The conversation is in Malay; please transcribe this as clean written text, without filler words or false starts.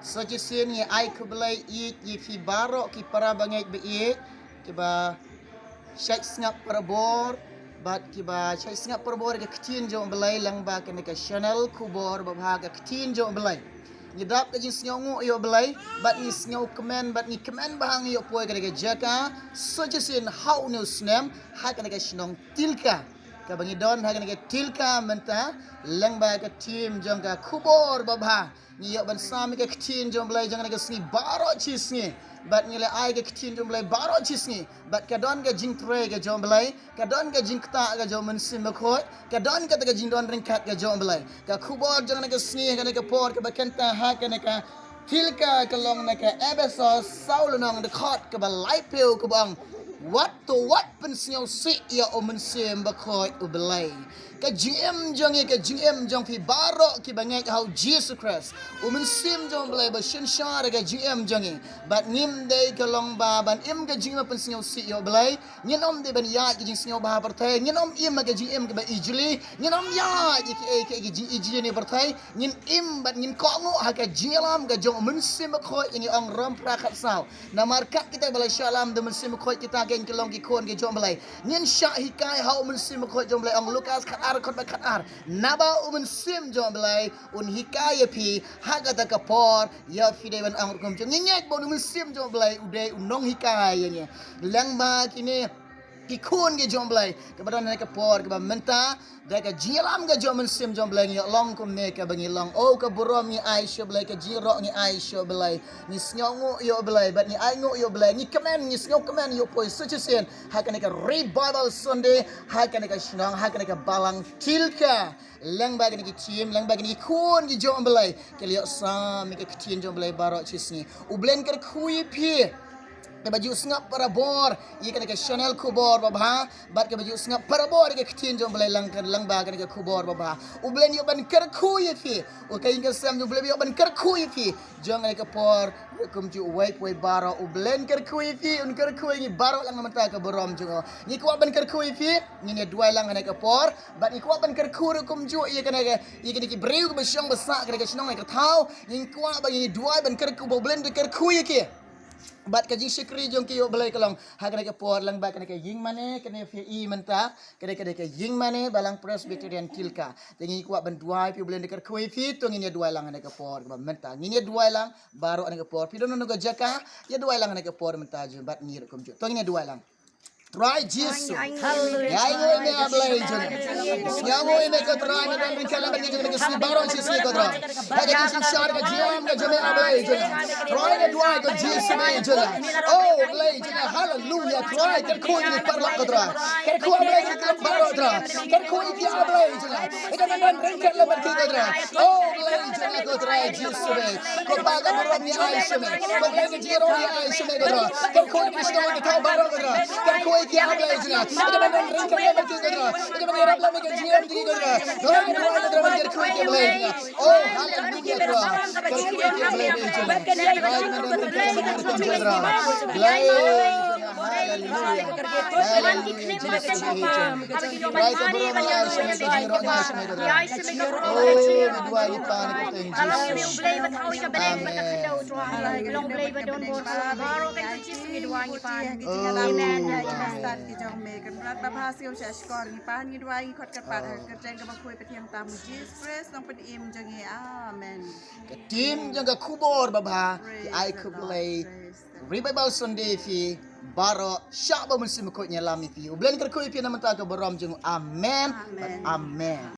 Sajisin ye ai kublai i fi barok ki para bangai be i kiba syait ngap perbor bat kiba syait ngap perbor ke kecin jong belai lang ba ke channel kubor ba ke kecin jong belai nyedap ke jing sngongu yo belai bat ni sngo komen bat ni komen bahang yo poi ke jaka sajisin how news nem ha ke snong tilka ka bangi don ha ke tilka menta lang ba ke tim jong ka kubor ba ni yo ban sami ke kecin jong belai jangan ke sni barok cisni bat ni le ai ke kecin jong belai barok cisni bat ka don ke jing tre ke jong belai ka don ke jing kta ke jong mensim bakoi ka don ke jing don ringkat ke jong belai ka kubor jangan ke sni ke por ke bakenta ha ke tilka ke long ke ebeso saulunong de khot ke ba lai peu ke bang what to what pensiau si ya o mensim bakoi ubelai ka jim jong ke jim jong fi barok ki bangai how Jesus Christ o mensim jong belai ba shin shar ke jim jong bat nim dei ke long ba ban im ke jim pensiau si ya belai nyenom de ban ya ke jing snyo ba pertai nyenom im ke jim ke ba ijli nyenom ya ke jing ijli ni pertai nyin im bat nyin kongo ha ke jilam ke jong mensim bakoi ini ong ram prakat sao na markat kita balai syalam de mensim bakoi kita geng ke long ki kon ke jong belai nyin sya hikai how mensim bakoi jong belai ong Lukas ar kot ba ar naba umen sim jom belai un hikaya pi hagata kapor ya fi de ban ang kum jong nyek bon umen sim jom belai ude unong hikaya nya lang ba kini ikun ke jom belai ke badan ne kapor ke ba menta da ka jilam ke jom sim jom belai ya long kum ne ke bangi long oh ke burom ni ai syo belai ke jiro ni ai syo belai ni sngongu yo belai bat ni ai ngo yo belai ni kemen ni sngo kemen yo poi sucisen ha ka ne ka revival sunday ha ka ne ka shnong ha ka ne ka balang tilka lang ba ni ki team lang ba ni kun ki jom belai ke liok sam ke ktin jom belai barok cisni ublen ker kui pi ke baju sengap parabor ye ke channel kubor baba bat ke baju sengap parabor ke ktin jom belai lang ba ke kubor baba ublen yo ban ker kui fi o kai ke sam yo belai yo ban ker kui fi jong ke por kum ju wait baro ublen ker kui fi un ker kui ni baro lang mata ke borom jo ni ko ban ker kui fi ni ne duai lang ke por bat ni ko ban ker ku kum ju ye ke ki breu ke syong besak ke snong ke thau ni ko ba ni duai ban ker ku ublen ker kui ke bat ka jing sikri jong ki yo belai kalong ha kana ke por lang ba kana ke ying mane kana fi i menta kana ke ying mane balang Presbyterian tilka tengi kuat ban duai pi belai dekat kuai fi to ngi duai lang kana ke por ba menta ngi duai lang baru ana ke por pi dono ga jaka ya duai lang kana ke por menta ju bat ni kum ju to ngi duai lang try Jesus hallelujah ya ngo me ablai jona ya ngo me ko try me dan kala ban ngi ke si baro si si ko try ha ga sin shar ga jiam ga jome ablai jona try ne duai ko Jesus me jona oh ablai jona hallelujah try ke ko ni par la ko try ke ko ablai ke baro try ke ko ni ablai jona ida man dan kala ban ki ko try oh ablai jona ko try Jesus me ko baga baro ni ai sheme ko baga jiro ni ai sheme ko try ke ko ni sto ni ta baro ko try ke ko क्या बोला इजना इधर मैं ड्रिंक करने में क्यों कर रहा इधर मैं रब में के जीवन की कर रहा दोनों में वाला इधर मैं कोई क्या बोला इजना ओ हालेलुया तो कोई क्या बोला इजना मैं के नहीं कर रहा हालेलुया भगवान कितने बात है अब की जो बंसारी बना दुआ ये पानी करते हैं kalau ini ublay bataw ka balik makakadaw tuwa long blay ba don bor baro kay chis ni duwa ni pan amenตัดที่จองเมกันรัฐประภาเซียวเชชกอร์นี่ป้านี่ด้วยขดกระปัดกระเจงกระมาคุยไปเทียมตามจีสเฟรสต้องเป็นอิมจังเงี้ยอาเมน tim jang ka kubor baba ki ai kublai revival sunday fi baro syak ba musim ko nya lami fi ublen ker ko pi na mata ka borom jung amen amen